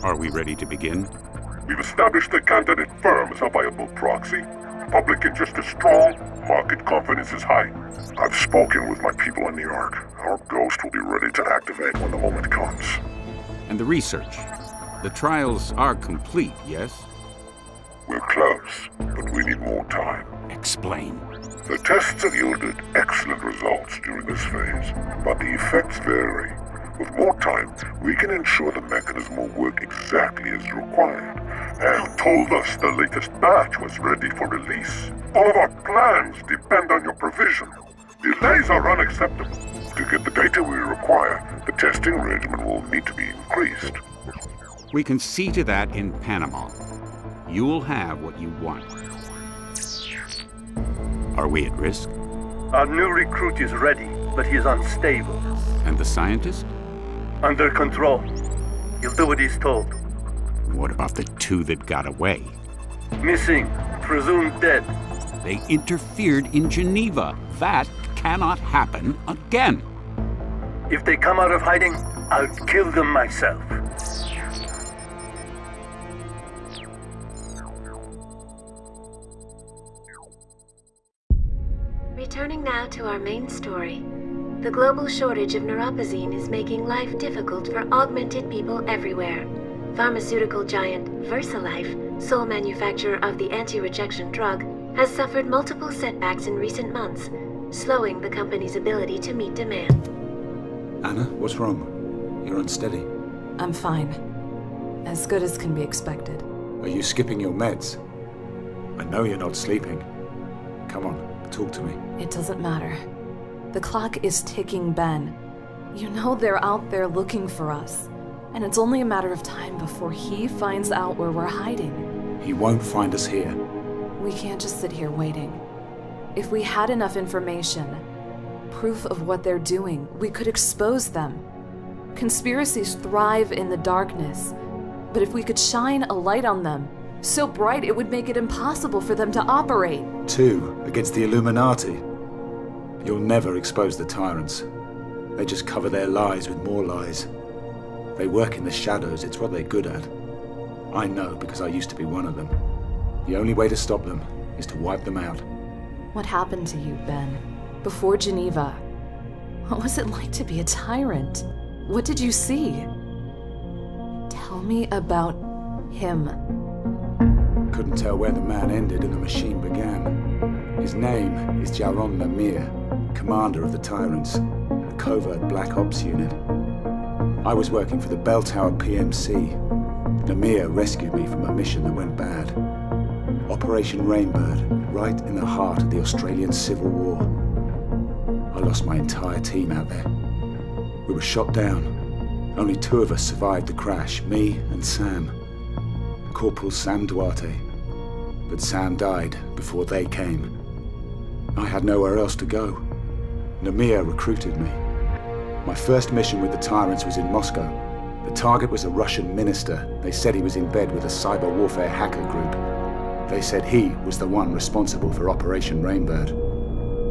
Are we ready to begin? We've established the candidate firm as a viable proxy. Public interest is strong, market confidence is high. I've spoken with my people in New York. Our ghost will be ready to activate when the moment comes. And the research? The trials are complete, yes? We're close, but we need more time. Explain. The tests have yielded excellent results during this phase, but the effects vary. With more time, we can ensure the mechanism will work exactly as required. And you told us the latest batch was ready for release. All of our plans depend on your provision. Delays are unacceptable. To get the data we require, the testing regimen will need to be increased. We can see to that in Panama. You'll have what you want. Are we at risk? Our new recruit is ready, but he is unstable. And the scientist? Under control. He'll do what he's told. What about the two that got away? Missing. Presumed dead. They interfered in Geneva. That cannot happen again. If they come out of hiding, I'll kill them myself. Returning now to our main story. The global shortage of neuropozyne is making life difficult for augmented people everywhere. Pharmaceutical giant VersaLife, sole manufacturer of the anti-rejection drug, has suffered multiple setbacks in recent months, slowing the company's ability to meet demand. Anna, what's wrong? You're unsteady. I'm fine. As good as can be expected. Are you skipping your meds? I know you're not sleeping. Come on, talk to me. It doesn't matter. The clock is ticking, Ben. You know they're out there looking for us. And it's only a matter of time before he finds out where we're hiding. He won't find us here. We can't just sit here waiting. If we had enough information, proof of what they're doing, we could expose them. Conspiracies thrive in the darkness. But if we could shine a light on them, so bright it would make it impossible for them to operate. 2 against the Illuminati. You'll never expose the tyrants. They just cover their lies with more lies. They work in the shadows, it's what they're good at. I know because I used to be one of them. The only way to stop them is to wipe them out. What happened to you, Ben? Before Geneva? What was it like to be a tyrant? What did you see? Tell me about him. Couldn't tell where the man ended and the machine began. His name is Jaron Lemire, commander of the Tyrants, a covert Black Ops unit. I was working for the Bell Tower PMC. Lemire rescued me from a mission that went bad. Operation Rainbird, right in the heart of the Australian Civil War. I lost my entire team out there. We were shot down. Only 2 of us survived the crash, me and Sam. Corporal Sam Duarte. But Sam died before they came. I had nowhere else to go. Lemire recruited me. My first mission with the Tyrants was in Moscow. The target was a Russian minister. They said he was in bed with a cyber warfare hacker group. They said he was the one responsible for Operation Rainbird.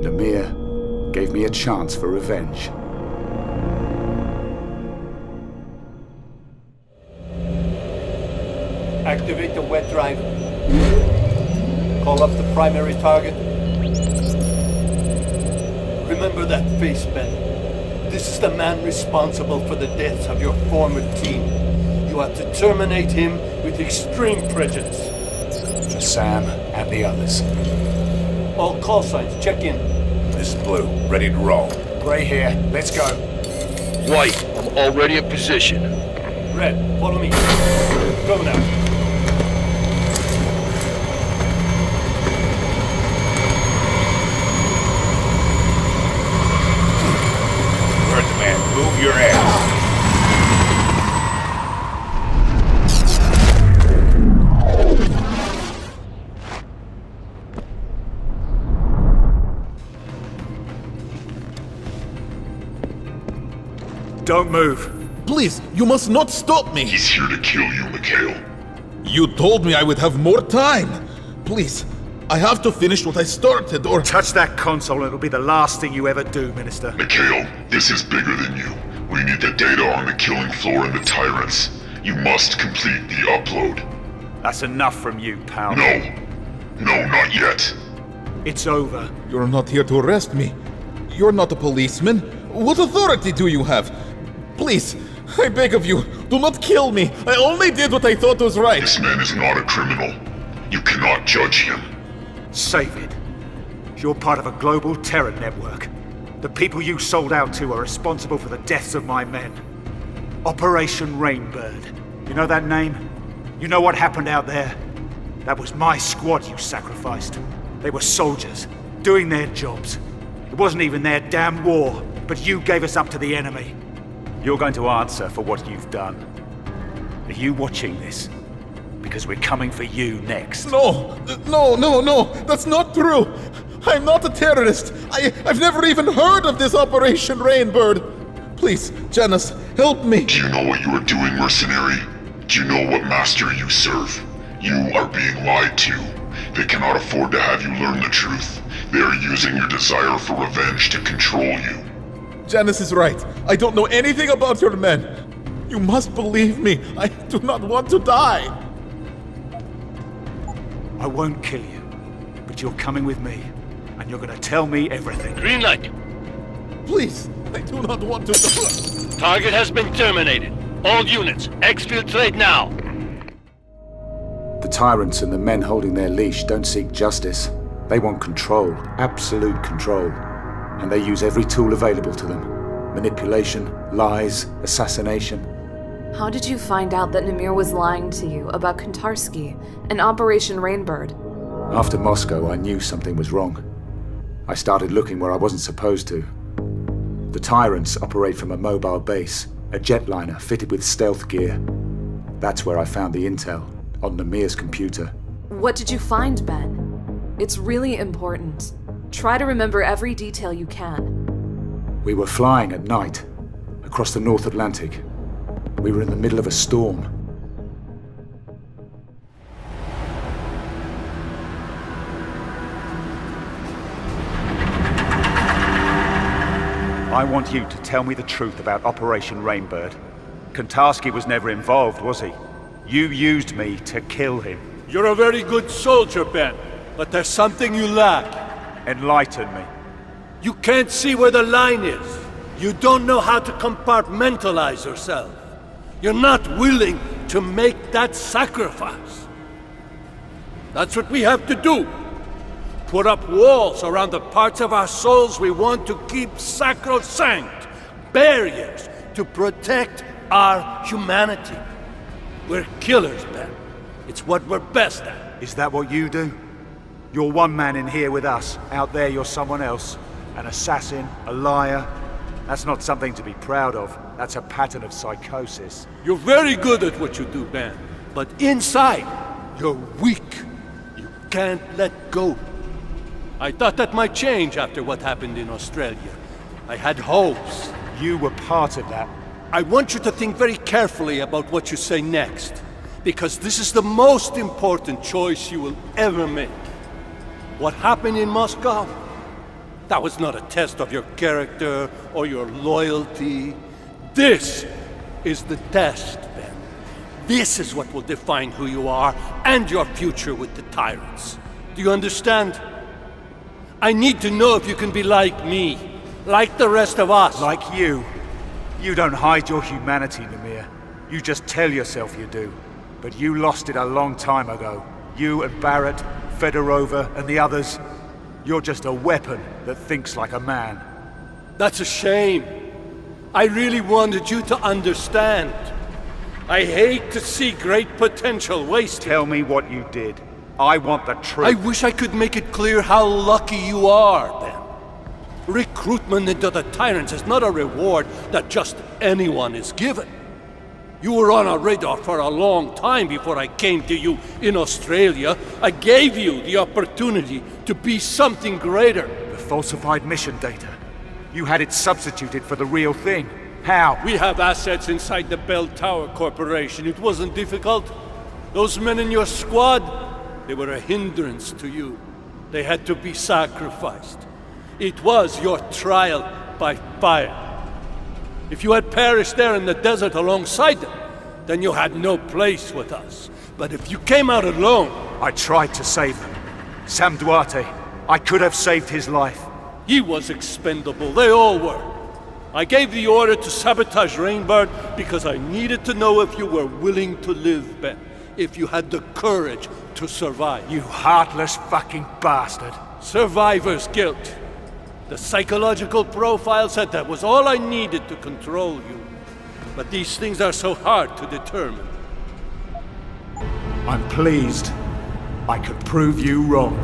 Lemire gave me a chance for revenge. Activate the wet drive. Call up the primary target. Remember that face, Ben. This is the man responsible for the deaths of your former team. You have to terminate him with extreme prejudice. For Sam and the others. All call signs, check in. This is Blue, ready to roll. Gray here, let's go. White, I'm already in position. Red, follow me. Go now. Move your ass. Don't move. Please, you must not stop me. He's here to kill you, Mikhail. You told me I would have more time. Please, I have to finish what I started, or... Touch that console and it'll be the last thing you ever do, Minister. Mikhail, this is bigger than you. We need the data on the killing floor and the Tyrants. You must complete the upload. That's enough from you, pal. No, not yet. It's over. You're not here to arrest me. You're not a policeman. What authority do you have? Please, I beg of you, do not kill me. I only did what I thought was right. This man is not a criminal. You cannot judge him. Save it. You're part of a global terror network. The people you sold out to are responsible for the deaths of my men. Operation Rainbird. You know that name? You know what happened out there? That was my squad you sacrificed. They were soldiers, doing their jobs. It wasn't even their damn war, but you gave us up to the enemy. You're going to answer for what you've done. Are you watching this? Because we're coming for you next. No, that's not true. I'm not a terrorist. I've never even heard of this Operation Rainbird. Please, Janice, help me. Do you know what you are doing, mercenary? Do you know what master you serve? You are being lied to. They cannot afford to have you learn the truth. They are using your desire for revenge to control you. Janice is right. I don't know anything about your men. You must believe me. I do not want to die. I won't kill you, but you're coming with me, and you're gonna tell me everything. Green light. Please, I do not want to. Target has been terminated. All units, exfiltrate now. The tyrants and the men holding their leash don't seek justice. They want control, absolute control. And they use every tool available to them. Manipulation, lies, assassination. How did you find out that Namir was lying to you about Kontarsky and Operation Rainbird? After Moscow, I knew something was wrong. I started looking where I wasn't supposed to. The tyrants operate from a mobile base, a jetliner fitted with stealth gear. That's where I found the intel, on Namir's computer. What did you find, Ben? It's really important. Try to remember every detail you can. We were flying at night, across the North Atlantic. We were in the middle of a storm. I want you to tell me the truth about Operation Rainbird. Kontarsky was never involved, was he? You used me to kill him. You're a very good soldier, Ben, but there's something you lack. Enlighten me. You can't see where the line is. You don't know how to compartmentalize yourself. You're not willing to make that sacrifice. That's what we have to do. Put up walls around the parts of our souls we want to keep sacrosanct. Barriers to protect our humanity. We're killers, Ben. It's what we're best at. Is that what you do? You're one man in here with us. Out there you're someone else. An assassin, a liar. That's not something to be proud of. That's a pattern of psychosis. You're very good at what you do, Ben. But inside, you're weak. You can't let go. I thought that might change after what happened in Australia. I had hopes. You were part of that. I want you to think very carefully about what you say next. Because this is the most important choice you will ever make. What happened in Moscow? That was not a test of your character or your loyalty. This is the test, Ben. This is what will define who you are and your future with the tyrants. Do you understand? I need to know if you can be like me, like the rest of us. Like you. You don't hide your humanity, Namir. You just tell yourself you do. But you lost it a long time ago. You and Barrett, Fedorova, and the others. You're just a weapon that thinks like a man. That's a shame. I really wanted you to understand. I hate to see great potential wasted. Tell me what you did. I want the truth. I wish I could make it clear how lucky you are, Ben. Recruitment into the Tyrants is not a reward that just anyone is given. You were on our radar for a long time before I came to you in Australia. I gave you the opportunity to be something greater. The falsified mission data. You had it substituted for the real thing. How? We have assets inside the Bell Tower Corporation. It wasn't difficult. Those men in your squad, they were a hindrance to you. They had to be sacrificed. It was your trial by fire. If you had perished there in the desert alongside them, then you had no place with us. But if you came out alone... I tried to save them. Sam Duarte, I could have saved his life. He was expendable, they all were. I gave the order to sabotage Rainbird because I needed to know if you were willing to live, Ben. If you had the courage to survive. You heartless fucking bastard. Survivor's guilt. The psychological profile said that was all I needed to control you. But these things are so hard to determine. I'm pleased. I could prove you wrong.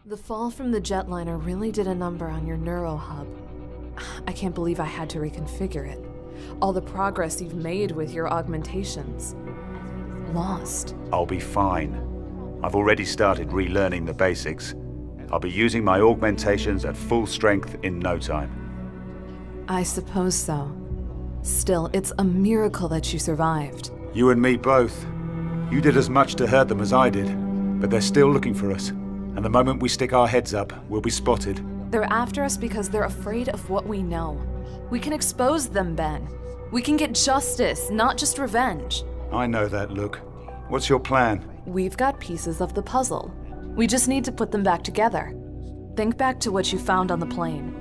The fall from the jetliner really did a number on your neuro hub. I can't believe I had to reconfigure it. All the progress you've made with your augmentations. Lost. I'll be fine. I've already started relearning the basics. I'll be using my augmentations at full strength in no time. I suppose so. Still, it's a miracle that you survived. You and me both. You did as much to hurt them as I did, but they're still looking for us. And the moment we stick our heads up, we'll be spotted. They're after us because they're afraid of what we know. We can expose them, Ben. We can get justice, not just revenge. I know that, Luke. What's your plan? We've got pieces of the puzzle. We just need to put them back together. Think back to what you found on the plane.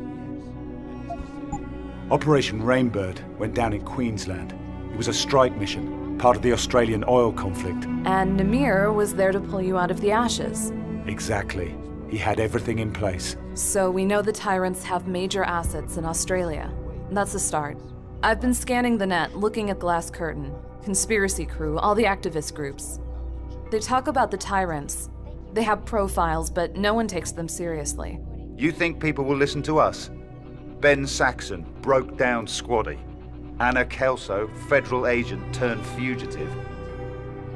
Operation Rainbird went down in Queensland. It was a strike mission, part of the Australian oil conflict. And Namir was there to pull you out of the ashes. Exactly. He had everything in place. So we know the Tyrants have major assets in Australia. That's a start. I've been scanning the net, looking at Glass Curtain, Conspiracy Crew, all the activist groups. They talk about the Tyrants. They have profiles, but no one takes them seriously. You think people will listen to us? Ben Saxon, broke down squaddy. Anna Kelso, federal agent turned fugitive.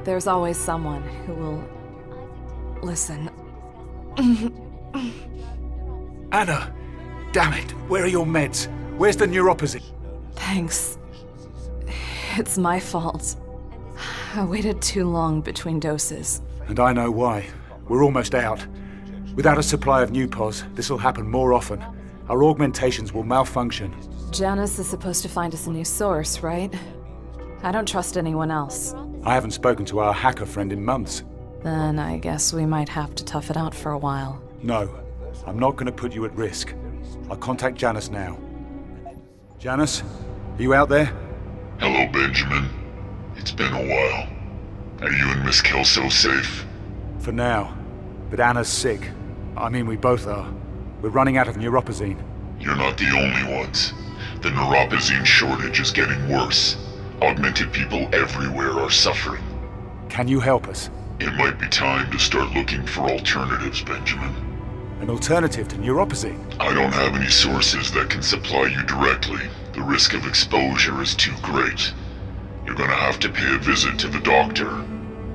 There's always someone who will listen. Anna! Damn it! Where are your meds? Where's the neuropathy? Thanks. It's my fault. I waited too long between doses. And I know why. We're almost out. Without a supply of new pos, this'll happen more often. Our augmentations will malfunction. Janice is supposed to find us a new source, right? I don't trust anyone else. I haven't spoken to our hacker friend in months. Then I guess we might have to tough it out for a while. No, I'm not going to put you at risk. I'll contact Janice now. Janice, are you out there? Hello, Benjamin. It's been a while. Are you and Miss Kelso safe? For now. But Anna's sick. I mean, we both are. We're running out of neuropazine. You're not the only ones. The neuropazine shortage is getting worse. Augmented people everywhere are suffering. Can you help us? It might be time to start looking for alternatives, Benjamin. An alternative to neuropazine? I don't have any sources that can supply you directly. The risk of exposure is too great. You're gonna have to pay a visit to the doctor.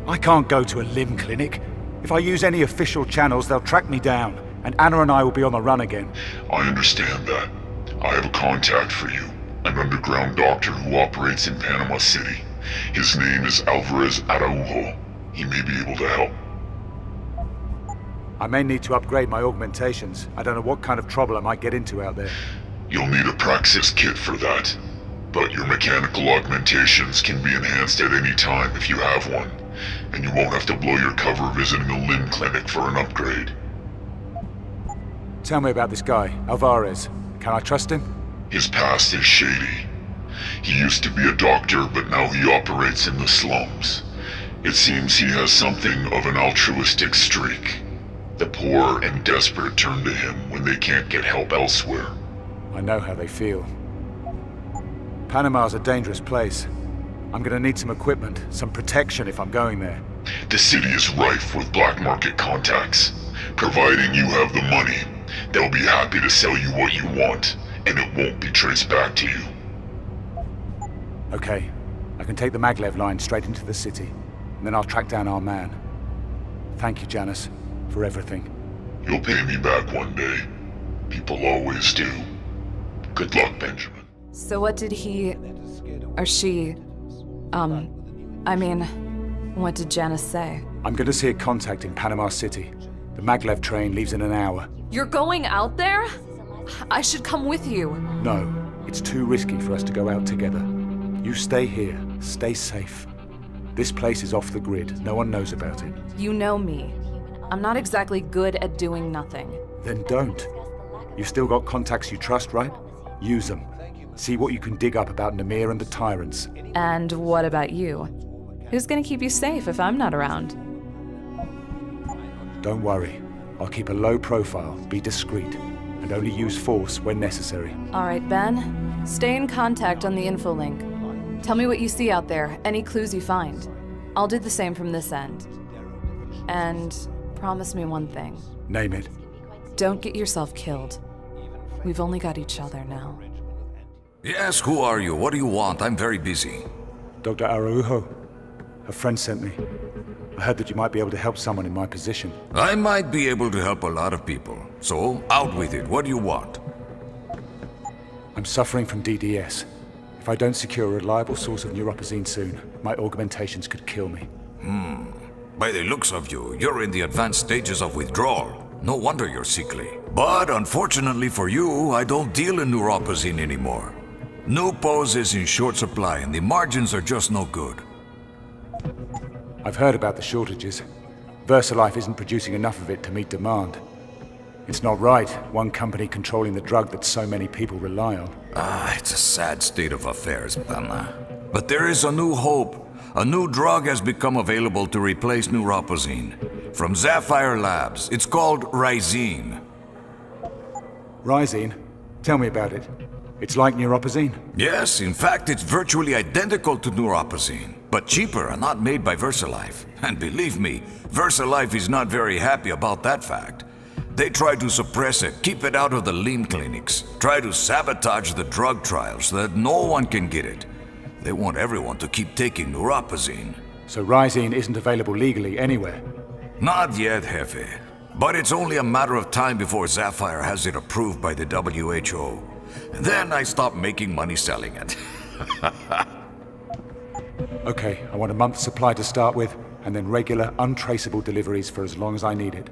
I can't go to a limb clinic. If I use any official channels, they'll track me down, and Anna and I will be on the run again. I understand that. I have a contact for you. An underground doctor who operates in Panama City. His name is Alvarez Araujo. He may be able to help. I may need to upgrade my augmentations. I don't know what kind of trouble I might get into out there. You'll need a Praxis kit for that. But your mechanical augmentations can be enhanced at any time if you have one. And you won't have to blow your cover visiting a limb clinic for an upgrade. Tell me about this guy, Alvarez. Can I trust him? His past is shady. He used to be a doctor, but now he operates in the slums. It seems he has something of an altruistic streak. The poor and desperate turn to him when they can't get help elsewhere. I know how they feel. Panama's a dangerous place. I'm gonna need some equipment, some protection if I'm going there. The city is rife with black market contacts. Providing you have the money, they'll be happy to sell you what you want, and it won't be traced back to you. Okay, I can take the maglev line straight into the city, and then I'll track down our man. Thank you, Janice, for everything. You'll pay me back one day. People always do. Good luck, Benjamin. So what did he... or she... what did Janice say? I'm gonna see a contact in Panama City. The maglev train leaves in an hour. You're going out there? I should come with you. No, it's too risky for us to go out together. You stay here, stay safe. This place is off the grid, no one knows about it. You know me. I'm not exactly good at doing nothing. Then don't. You've still got contacts you trust, right? Use them. See what you can dig up about Namir and the Tyrants. And what about you? Who's gonna keep you safe if I'm not around? Don't worry. I'll keep a low profile, be discreet, and only use force when necessary. All right, Ben. Stay in contact on the info link. Tell me what you see out there, any clues you find. I'll do the same from this end. And promise me one thing. Name it. Don't get yourself killed. We've only got each other now. Yes, who are you? What do you want? I'm very busy. Dr. Araujo. A friend sent me. I heard that you might be able to help someone in my position. I might be able to help a lot of people. So, out with it. What do you want? I'm suffering from DDS. If I don't secure a reliable source of neuropazine soon, my augmentations could kill me. By the looks of you, you're in the advanced stages of withdrawal. No wonder you're sickly. But unfortunately for you, I don't deal in neuropazine anymore. Nupos is in short supply and the margins are just no good. I've heard about the shortages. VersaLife isn't producing enough of it to meet demand. It's not right, one company controlling the drug that so many people rely on. It's a sad state of affairs, Pana. But there is a new hope. A new drug has become available to replace neuropazine. From Sapphire Labs. It's called Rhizine. Rhizine? Tell me about it. It's like neuropazine? Yes, in fact, it's virtually identical to neuropazine, but cheaper and not made by VersaLife. And believe me, VersaLife is not very happy about that fact. They try to suppress it, keep it out of the limb clinics, try to sabotage the drug trials so that no one can get it. They want everyone to keep taking neuropazine. So Rhizine isn't available legally anywhere? Not yet, Jefe. But it's only a matter of time before Sapphire has it approved by the WHO. And then I stop making money selling it. Okay, I want a month's supply to start with, and then regular, untraceable deliveries for as long as I need it.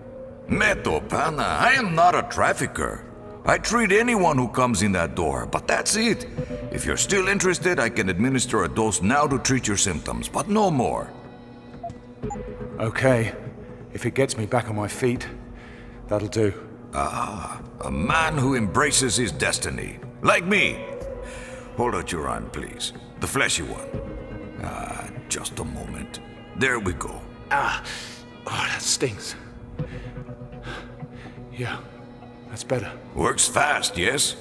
Meto, Pana, I am not a trafficker. I treat anyone who comes in that door, but that's it. If you're still interested, I can administer a dose now to treat your symptoms, but no more. Okay. If it gets me back on my feet, that'll do. A man who embraces his destiny. Like me. Hold out your arm, please. The fleshy one. Just a moment. There we go. Oh, that stings. Yeah, that's better. Works fast, yes?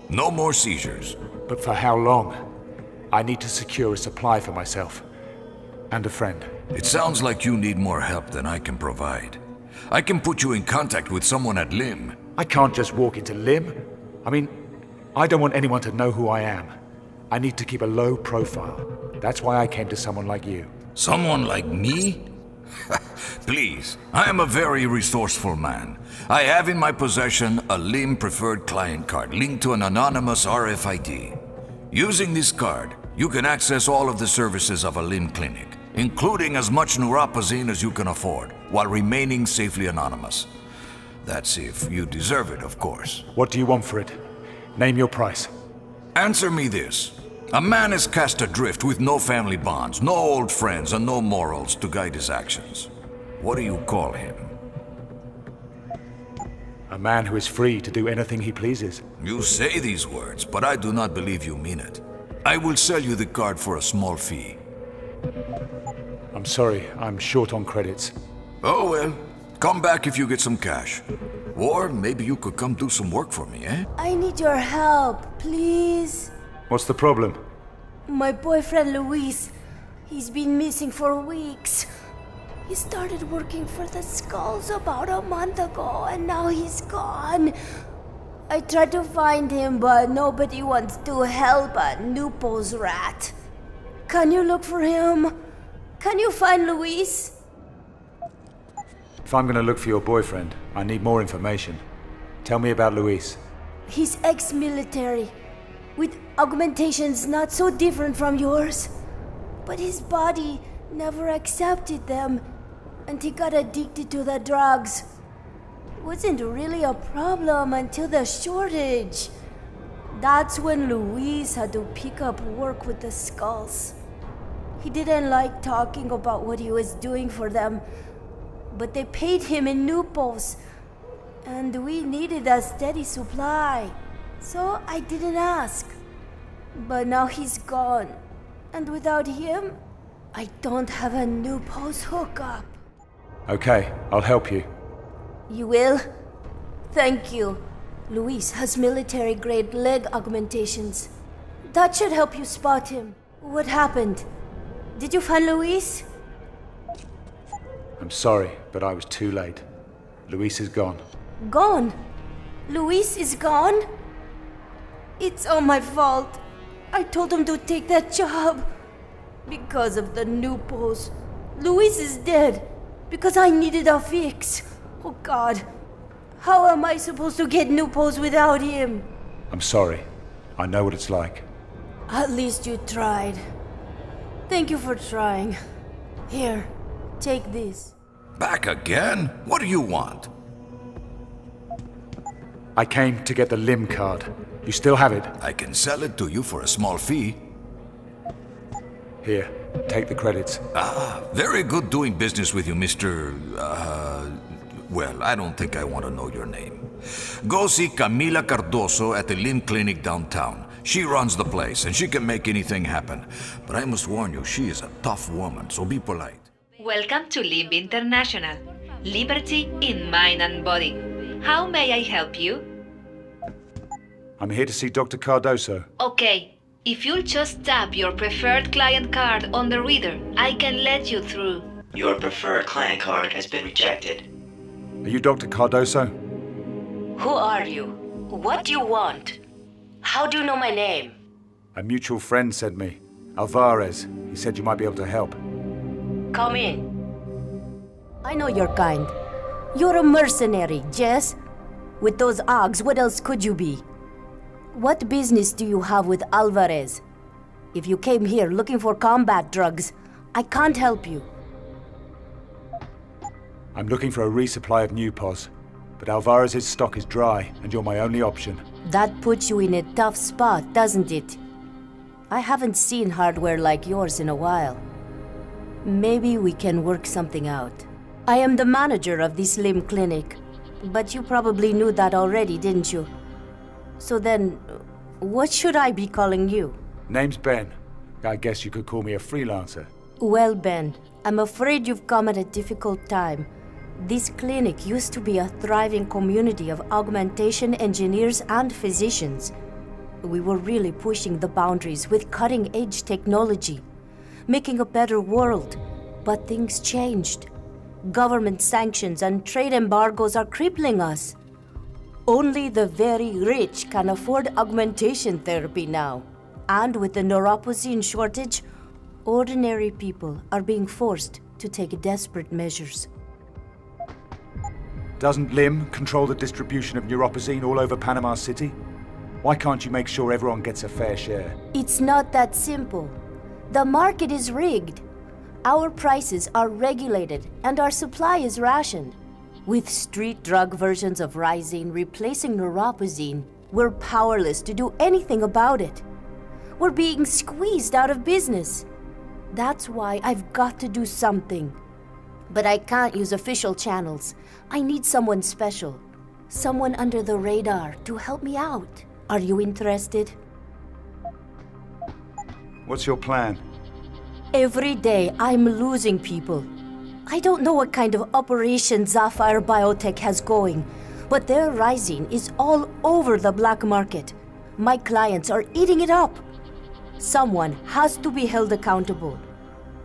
No more seizures. But for how long? I need to secure a supply for myself. And a friend. It sounds like you need more help than I can provide. I can put you in contact with someone at LIM. I can't just walk into LIM. I mean, I don't want anyone to know who I am. I need to keep a low profile. That's why I came to someone like you. Someone like me? Please, I am a very resourceful man. I have in my possession a LIM preferred client card linked to an anonymous RFID. Using this card, you can access all of the services of a LIM clinic, including as much neuropazine as you can afford, while remaining safely anonymous. That's if you deserve it, of course. What do you want for it? Name your price. Answer me this. A man is cast adrift with no family bonds, no old friends, and no morals to guide his actions. What do you call him? A man who is free to do anything he pleases. You say these words, but I do not believe you mean it. I will sell you the card for a small fee. I'm sorry, I'm short on credits. Oh well, come back if you get some cash. Or maybe you could come do some work for me, eh? I need your help, please. What's the problem? My boyfriend Luis, he's been missing for weeks. He started working for the Skulls about a month ago, and now he's gone. I tried to find him, but nobody wants to help a Nupo's rat. Can you look for him? Can you find Luis? If I'm gonna look for your boyfriend, I need more information. Tell me about Luis. He's ex-military, with augmentations not so different from yours. But his body never accepted them, and he got addicted to the drugs. It wasn't really a problem until the shortage. That's when Luis had to pick up work with the Skulls. He didn't like talking about what he was doing for them, but they paid him in Nupos, and we needed a steady supply, so I didn't ask. But now he's gone, and without him, I don't have a Nupos hookup. Okay, I'll help you. You will? Thank you. Luis has military-grade leg augmentations. That should help you spot him. What happened? Did you find Luis? I'm sorry, but I was too late. Luis is gone. Gone? Luis is gone? It's all my fault. I told him to take that job. Because of the Nupos. Luis is dead. Because I needed a fix. Oh God. How am I supposed to get Nupos without him? I'm sorry. I know what it's like. At least you tried. Thank you for trying. Here, take this. Back again? What do you want? I came to get the limb card. You still have it? I can sell it to you for a small fee. Here, take the credits. Ah, very good doing business with you, Mr. Well, I don't think I want to know your name. Go see Camila Cardoso at the limb clinic downtown. She runs the place, and she can make anything happen. But I must warn you, she is a tough woman, so be polite. Welcome to Limb International. Liberty in mind and body. How may I help you? I'm here to see Dr. Cardoso. Okay, if you'll just tap your preferred client card on the reader, I can let you through. Your preferred client card has been rejected. Are you Dr. Cardoso? Who are you? What do you want? How do you know my name? A mutual friend sent me. Alvarez. He said you might be able to help. Come in. I know your kind. You're a mercenary, Jess. With those Augs, what else could you be? What business do you have with Alvarez? If you came here looking for combat drugs, I can't help you. I'm looking for a resupply of Nupos, but Alvarez's stock is dry, and you're my only option. That puts you in a tough spot, doesn't it? I haven't seen hardware like yours in a while. Maybe we can work something out. I am the manager of this limb clinic, but you probably knew that already, didn't you? So then, what should I be calling you? Name's Ben. I guess you could call me a freelancer. Well, Ben, I'm afraid you've come at a difficult time. This clinic used to be a thriving community of augmentation engineers and physicians. We were really pushing the boundaries with cutting-edge technology, making a better world. But things changed. Government sanctions and trade embargoes are crippling us. Only the very rich can afford augmentation therapy now. And with the neuropozyne shortage, ordinary people are being forced to take desperate measures. Doesn't LIM control the distribution of neuropozyne all over Panama City? Why can't you make sure everyone gets a fair share? It's not that simple. The market is rigged. Our prices are regulated and our supply is rationed. With street drug versions of Risine replacing neuropozyne, we're powerless to do anything about it. We're being squeezed out of business. That's why I've got to do something. But I can't use official channels. I need someone special. Someone under the radar to help me out. Are you interested? What's your plan? Every day I'm losing people. I don't know what kind of operation Zafire Biotech has going, but their Risine is all over the black market. My clients are eating it up. Someone has to be held accountable.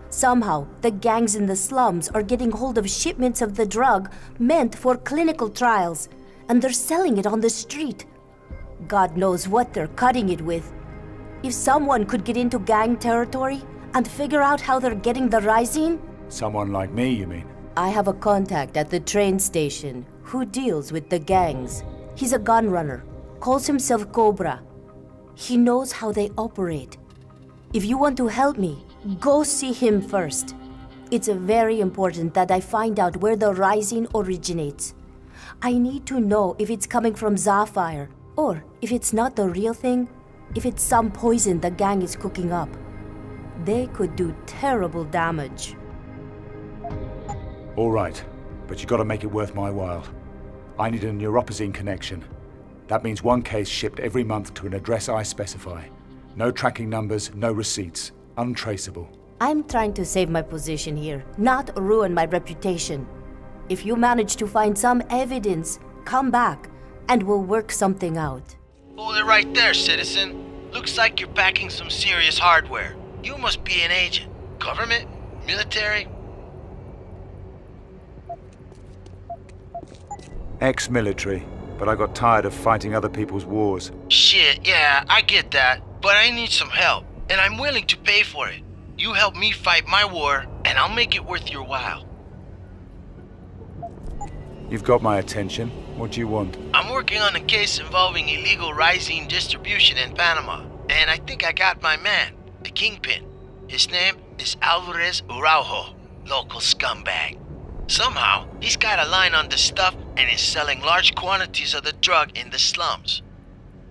Somehow, the gangs in the slums are getting hold of shipments of the drug meant for clinical trials, and they're selling it on the street. God knows what they're cutting it with. If someone could get into gang territory and figure out how they're getting the Rising... Someone like me, you mean? I have a contact at the train station who deals with the gangs. He's a gun runner, calls himself Cobra. He knows how they operate. If you want to help me, go see him first. It's very important that I find out where the Rising originates. I need to know if it's coming from Sapphire, or if it's not the real thing, if it's some poison the gang is cooking up. They could do terrible damage. All right, but you gotta make it worth my while. I need a neuropazine connection. That means one case shipped every month to an address I specify. No tracking numbers, no receipts. Untraceable. I'm trying to save my position here, not ruin my reputation. If you manage to find some evidence, come back, and we'll work something out. Hold it right there, citizen. Looks like you're packing some serious hardware. You must be an agent. Government? Military? Ex-military, but I got tired of fighting other people's wars. Shit, yeah, I get that. But I need some help, and I'm willing to pay for it. You help me fight my war, and I'll make it worth your while. You've got my attention. What do you want? I'm working on a case involving illegal Rising distribution in Panama, and I think I got my man, the kingpin. His name is Alvarez Araujo, local scumbag. Somehow, he's got a line on the stuff and is selling large quantities of the drug in the slums.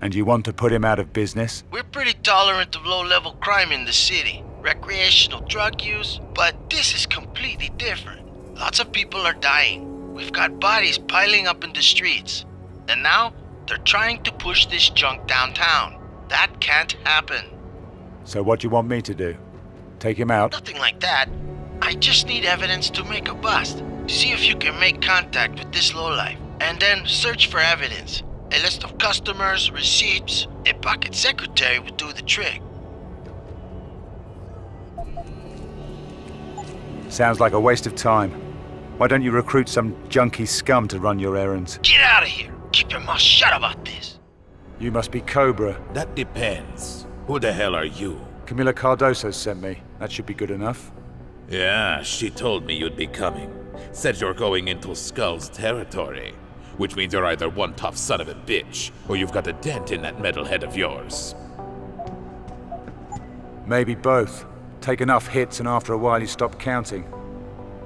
And you want to put him out of business? We're pretty tolerant of low-level crime in the city, recreational drug use, but this is completely different. Lots of people are dying. We've got bodies piling up in the streets. And now, they're trying to push this junk downtown. That can't happen. So what do you want me to do? Take him out? Nothing like that. I just need evidence to make a bust. See if you can make contact with this lowlife. And then search for evidence. A list of customers, receipts. A pocket secretary would do the trick. Sounds like a waste of time. Why don't you recruit some junkie scum to run your errands? Get out of here! Keep your mouth shut about this! You must be Cobra. That depends. Who the hell are you? Camila Cardoso sent me. That should be good enough. Yeah, she told me you'd be coming. Said you're going into Skull's territory. Which means you're either one tough son of a bitch, or you've got a dent in that metal head of yours. Maybe both. Take enough hits and after a while you stop counting.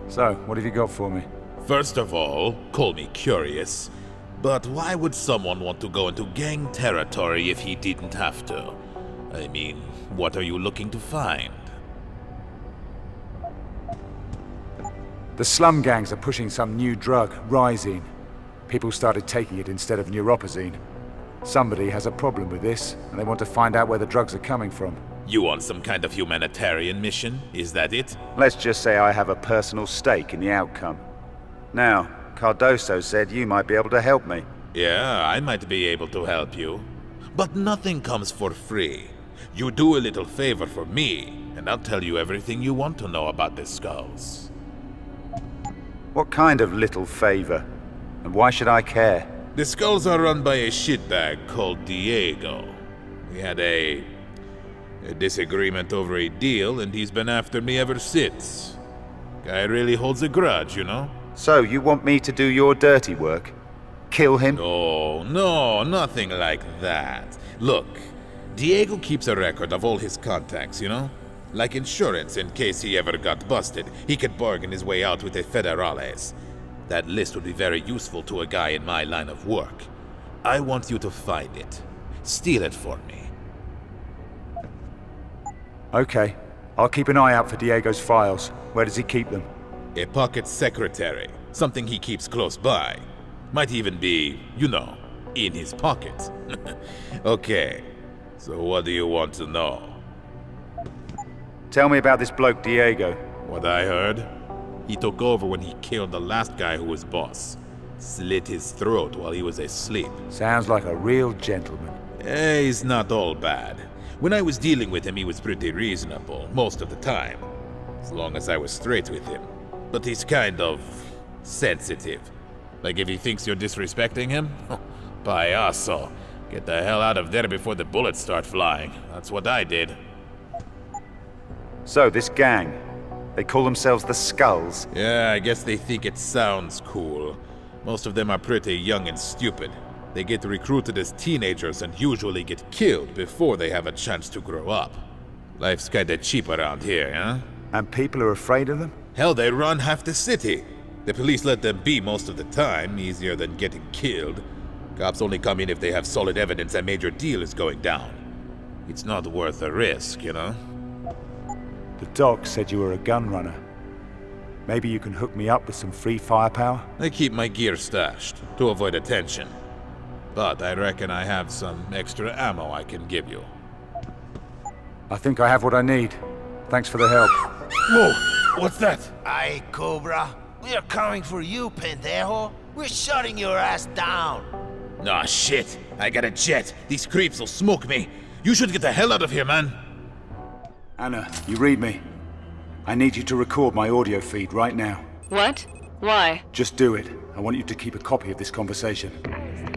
So, what have you got for me? First of all, call me curious, but why would someone want to go into gang territory if he didn't have to? I mean, what are you looking to find? The slum gangs are pushing some new drug, Rising. People started taking it instead of neuropazine. Somebody has a problem with this, and they want to find out where the drugs are coming from. You on some kind of humanitarian mission? Is that it? Let's just say I have a personal stake in the outcome. Now, Cardoso said you might be able to help me. Yeah, I might be able to help you. But nothing comes for free. You do a little favor for me, and I'll tell you everything you want to know about the Skulls. What kind of little favor? And why should I care? The Skulls are run by a shitbag called Diego. We had a disagreement over a deal, and he's been after me ever since. Guy really holds a grudge, you know? So, you want me to do your dirty work? Kill him? No, nothing like that. Look, Diego keeps a record of all his contacts, you know? Like insurance in case he ever got busted. He could bargain his way out with the Federales. That list would be very useful to a guy in my line of work. I want you to find it. Steal it for me. Okay. I'll keep an eye out for Diego's files. Where does he keep them? A pocket secretary. Something he keeps close by. Might even be, you know, in his pocket. Okay. So what do you want to know? Tell me about this bloke Diego. What I heard? He took over when he killed the last guy who was boss. Slit his throat while he was asleep. Sounds like a real gentleman. He's not all bad. When I was dealing with him, he was pretty reasonable, most of the time. as long as I was straight with him. But he's kind of sensitive. Like if he thinks you're disrespecting him, payaso. Get the hell out of there before the bullets start flying. That's what I did. So, this gang, they call themselves the Skulls? Yeah, I guess they think it sounds cool. Most of them are pretty young and stupid. They get recruited as teenagers and usually get killed before they have a chance to grow up. Life's kinda cheap around here, huh? And people are afraid of them? Hell, they run half the city. The police let them be most of the time, easier than getting killed. Cops only come in if they have solid evidence a major deal is going down. It's not worth the risk, you know? The doc said you were a gun runner. Maybe you can hook me up with some free firepower? I keep my gear stashed, to avoid attention. But I reckon I have some extra ammo I can give you. I think I have what I need. Thanks for the help. Whoa! What's that? Aye, Cobra. We are coming for you, pendejo. We're shutting your ass down. Nah, shit. I got a jet. These creeps will smoke me. You should get the hell out of here, man. Anna, you read me? I need you to record my audio feed right now. What? Why? Just do it. I want you to keep a copy of this conversation.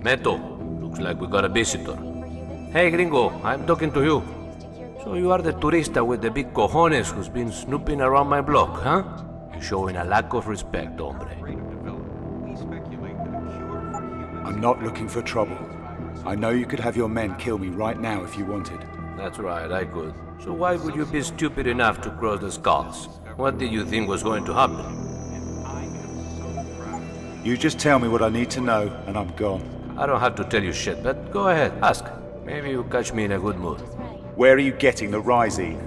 Meto, looks like we got a visitor. Hey, gringo, I'm talking to you. So you are the turista with the big cojones who's been snooping around my block, huh? You're showing a lack of respect, hombre. I'm not looking for trouble. I know you could have your men kill me right now if you wanted. That's right, I could. So why would you be stupid enough to cross the Skulls? What did you think was going to happen? You just tell me what I need to know, and I'm gone. I don't have to tell you shit, but go ahead, ask. Maybe you'll catch me in a good mood. Where are you getting the Rhizine?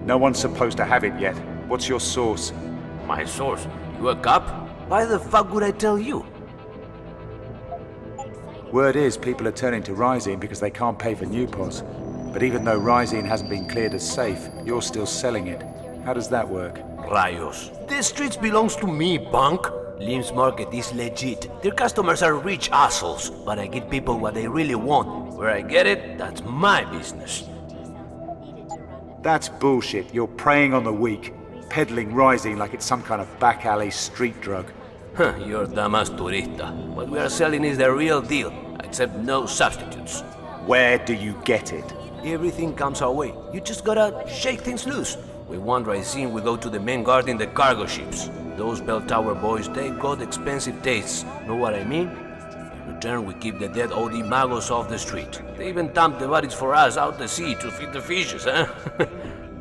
No one's supposed to have it yet. What's your source? My source? You a cop? Why the fuck would I tell you? Word is people are turning to Rhizine because they can't pay for new pods. But even though Rhizine hasn't been cleared as safe, you're still selling it. How does that work? Rayos. This streets belongs to me, punk. Lim's market is legit. Their customers are rich assholes, but I give people what they really want. Where I get it, that's my business. That's bullshit. You're preying on the weak, peddling Rhizine like it's some kind of back alley street drug. Huh, you're damas turista. What we are selling is the real deal, except no substitutes. Where do you get it? Everything comes our way. You just gotta shake things loose. We want Rhizine, we go to the main guard in the cargo ships. Those bell tower boys, they got expensive tastes. Know what I mean? In return, we keep the dead OD magos off the street. They even dump the bodies for us out the sea to feed the fishes, huh?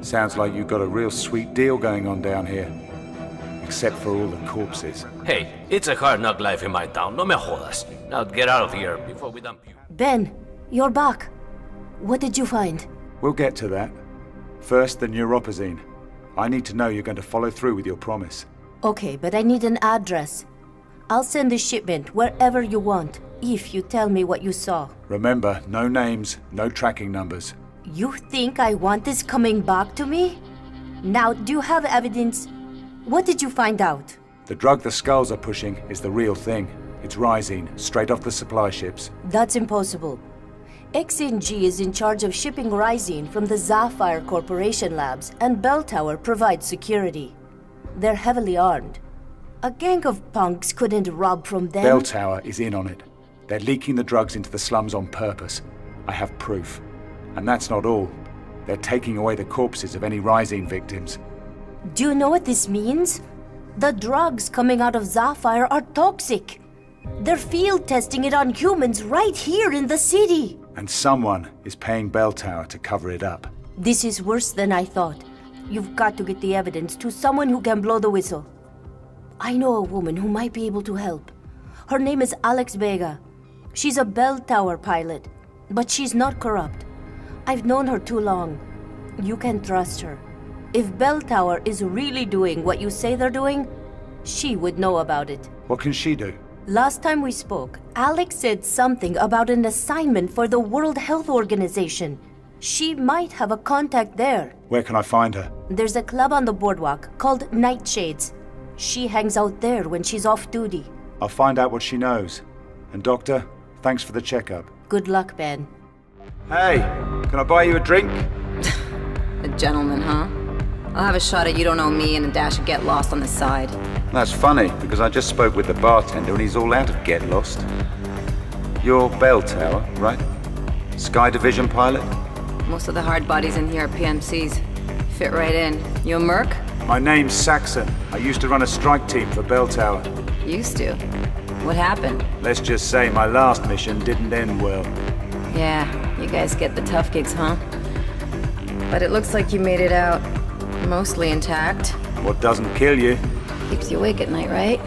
Sounds like you've got a real sweet deal going on down here. Except for all the corpses. Hey, it's a hard knock life in my town, no me jodas. Now get out of here before we dump you. Ben, you're back. What did you find? We'll get to that. First, the neuropazine. I need to know you're going to follow through with your promise. Okay, but I need an address. I'll send the shipment wherever you want, if you tell me what you saw. Remember, no names, no tracking numbers. You think I want this coming back to me? Now, do you have evidence? What did you find out? The drug the Skulls are pushing is the real thing. It's Rhizine, straight off the supply ships. That's impossible. XNG is in charge of shipping Rhizine from the Sapphire Corporation labs, and Bell Tower provides security. They're heavily armed. A gang of punks couldn't rob from them. Bell Tower is in on it. They're leaking the drugs into the slums on purpose. I have proof. And that's not all. They're taking away the corpses of any Rhizine victims. Do you know what this means? The drugs coming out of Sapphire are toxic. They're field testing it on humans right here in the city. And someone is paying Bell Tower to cover it up. This is worse than I thought. You've got to get the evidence to someone who can blow the whistle. I know a woman who might be able to help. Her name is Alex Vega. She's a Bell Tower pilot, but she's not corrupt. I've known her too long. You can trust her. If Bell Tower is really doing what you say they're doing, she would know about it. What can she do? Last time we spoke, Alex said something about an assignment for the World Health Organization. She might have a contact there. Where can I find her? There's a club on the boardwalk called Nightshades. She hangs out there when she's off duty. I'll find out what she knows. And Doctor, thanks for the checkup. Good luck, Ben. Hey, can I buy you a drink? A gentleman, huh? I'll have a shot at You Don't Know Me and a dash of Get Lost on the side. That's funny, because I just spoke with the bartender and he's all out of Get Lost. You're Bell Tower, right? Sky Division pilot? Most of the hard bodies in here are PMCs. Fit right in. You a merc? My name's Saxon. I used to run a strike team for Bell Tower. Used to. What happened? Let's just say my last mission didn't end well. Yeah, you guys get the tough gigs, huh? But it looks like you made it out mostly intact. What doesn't kill you keeps you awake at night, right?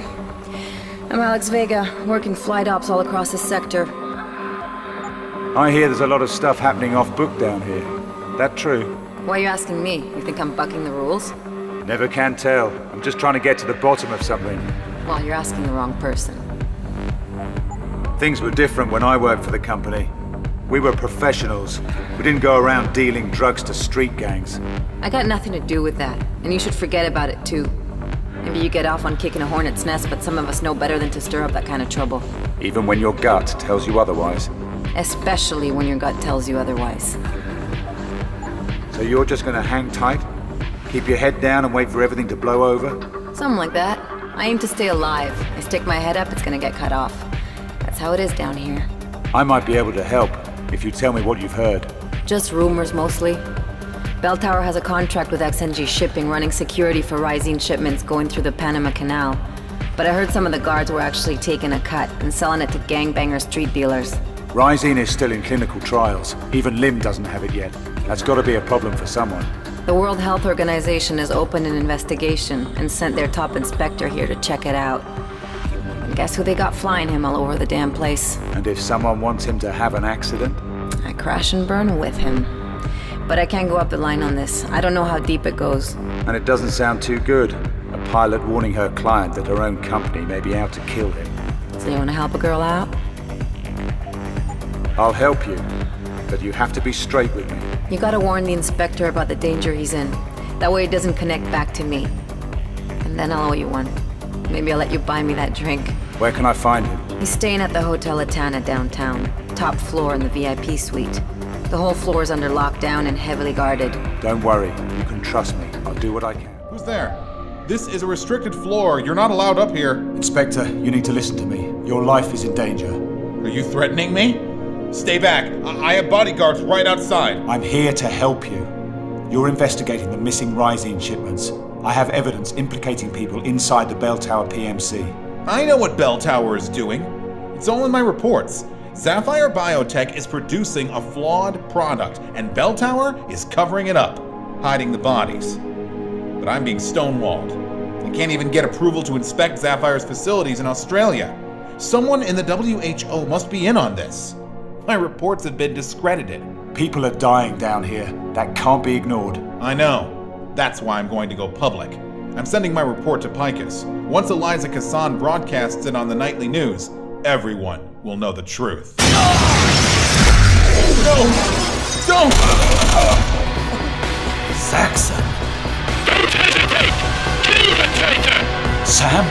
I'm Alex Vega, working flight ops all across this sector. I hear there's a lot of stuff happening off-book down here. That true? Why are you asking me? You think I'm bucking the rules? Never can tell. I'm just trying to get to the bottom of something. Well, you're asking the wrong person. Things were different when I worked for the company. We were professionals. We didn't go around dealing drugs to street gangs. I got nothing to do with that, and you should forget about it too. Maybe you get off on kicking a hornet's nest, but some of us know better than to stir up that kind of trouble. Even when your gut tells you otherwise. Especially when your gut tells you otherwise. So you're just gonna hang tight? Keep your head down and wait for everything to blow over? Something like that. I aim to stay alive. I stick my head up, it's gonna get cut off. That's how it is down here. I might be able to help, if you tell me what you've heard. Just rumors, mostly. Bell Tower has a contract with XNG Shipping running security for Rising shipments going through the Panama Canal. But I heard some of the guards were actually taking a cut and selling it to gangbanger street dealers. Rising is still in clinical trials. Even Lim doesn't have it yet. That's gotta be a problem for someone. The World Health Organization has opened an investigation and sent their top inspector here to check it out. And guess who they got flying him all over the damn place? And if someone wants him to have an accident? I crash and burn with him. But I can't go up the line on this. I don't know how deep it goes. And it doesn't sound too good. A pilot warning her client that her own company may be out to kill him. So you want to help a girl out? I'll help you, but you have to be straight with me. You gotta warn the inspector about the danger he's in. That way it doesn't connect back to me. And then I'll owe you one. Maybe I'll let you buy me that drink. Where can I find him? He's staying at the Hotel Atana downtown. Top floor in the VIP suite. The whole floor is under lockdown and heavily guarded. Don't worry, you can trust me. I'll do what I can. Who's there? This is a restricted floor. You're not allowed up here. Inspector, you need to listen to me. Your life is in danger. Are you threatening me? Stay back. I have bodyguards right outside. I'm here to help you. You're investigating the missing Rising shipments. I have evidence implicating people inside the Bell Tower PMC. I know what Bell Tower is doing. It's all in my reports. Sapphire Biotech is producing a flawed product, and Bell Tower is covering it up, hiding the bodies. But I'm being stonewalled. I can't even get approval to inspect Sapphire's facilities in Australia. Someone in the WHO must be in on this. My reports have been discredited. People are dying down here. That can't be ignored. I know. That's why I'm going to go public. I'm sending my report to Picus. Once Eliza Kassan broadcasts it on the nightly news, everyone will know the truth. No! Don't! Saxon! Don't hesitate! Kill the traitor! Sam?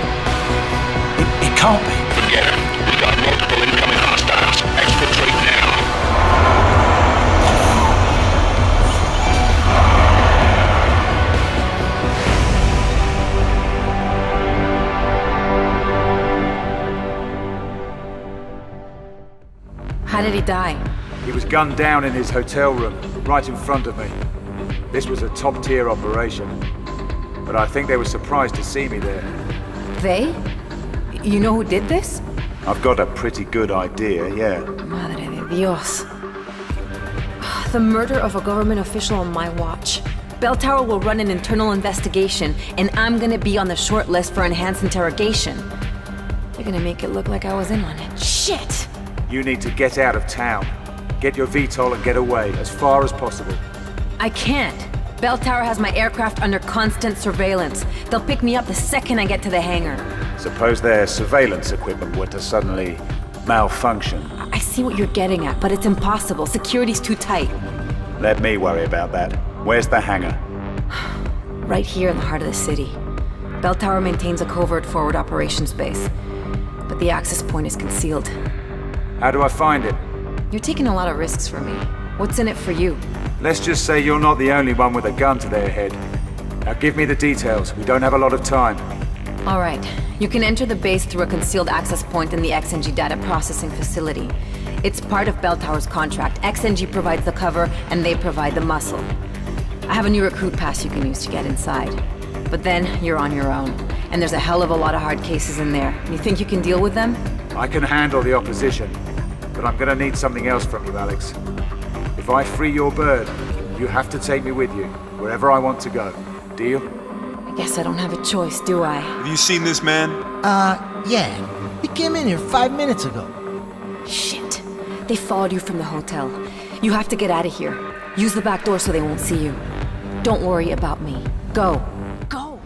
It can't be. Forget it. We got multiple incoming hostiles. Exfiltrate now. How did he die? He was gunned down in his hotel room, right in front of me. This was a top-tier operation. But I think they were surprised to see me there. They? You know who did this? I've got a pretty good idea, yeah. Madre de Dios. The murder of a government official on my watch. Bell Tower will run an internal investigation, and I'm gonna be on the short list for enhanced interrogation. They're gonna make it look like I was in on it. Shit! You need to get out of town. Get your VTOL and get away, as far as possible. I can't. Bell Tower has my aircraft under constant surveillance. They'll pick me up the second I get to the hangar. Suppose their surveillance equipment were to suddenly malfunction. I see what you're getting at, but it's impossible. Security's too tight. Let me worry about that. Where's the hangar? Right here in the heart of the city. Bell Tower maintains a covert forward operations base, but the access point is concealed. How do I find it? You're taking a lot of risks for me. What's in it for you? Let's just say you're not the only one with a gun to their head. Now give me the details. We don't have a lot of time. All right. You can enter the base through a concealed access point in the XNG data processing facility. It's part of Bell Tower's contract. XNG provides the cover, and they provide the muscle. I have a new recruit pass you can use to get inside. But then, you're on your own. And there's a hell of a lot of hard cases in there. You think you can deal with them? I can handle the opposition, but I'm gonna need something else from you, Alex. If I free your bird, you have to take me with you, wherever I want to go. Deal? I guess I don't have a choice, do I? Have you seen this man? Yeah. He came in here 5 minutes ago. Shit. They followed you from the hotel. You have to get out of here. Use the back door so they won't see you. Don't worry about me. Go. Go!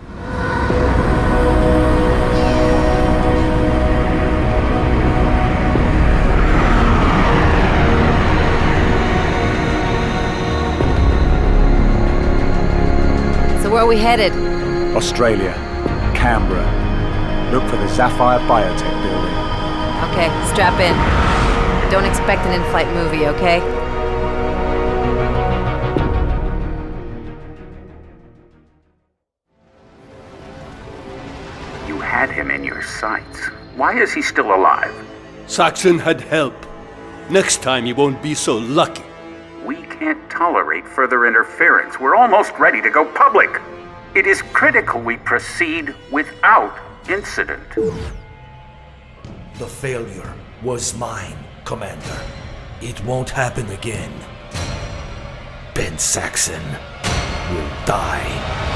So where are we headed? Australia. Canberra. Look for the Sapphire Biotech building. Okay, strap in. Don't expect an in-flight movie, okay? You had him in your sights. Why is he still alive? Saxon had help. Next time you won't be so lucky. We can't tolerate further interference. We're almost ready to go public. It is critical we proceed without incident. The failure was mine, Commander. It won't happen again. Ben Saxon will die.